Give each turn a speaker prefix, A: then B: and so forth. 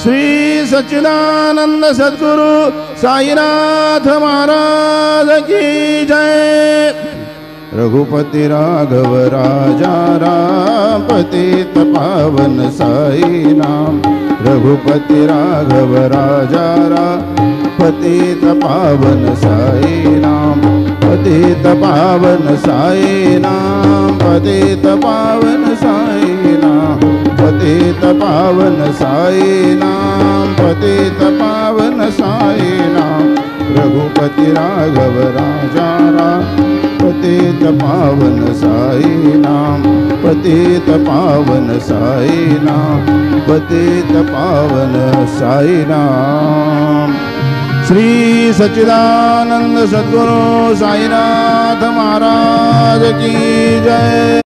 A: श्री सच्चिदानंद सद्गुरु साईनाथ महाराज की जय। रघुपति राघव राजा राम पतित पावन साई नाम। रघुपति राघव राजा राम पतित पावन साई नाम। पतित पावन साई नाम। पतित पावन साई नाम। पतित पावन साई नाम। पतित पावन साई नाम। रघुपति राघव राजा राम पतित पावन साई नाम। पतित पावन साई नाम। पतित पावन साई नाम। श्री सच्चिदानंद सद्गुरु साईनाथ महाराज की जय।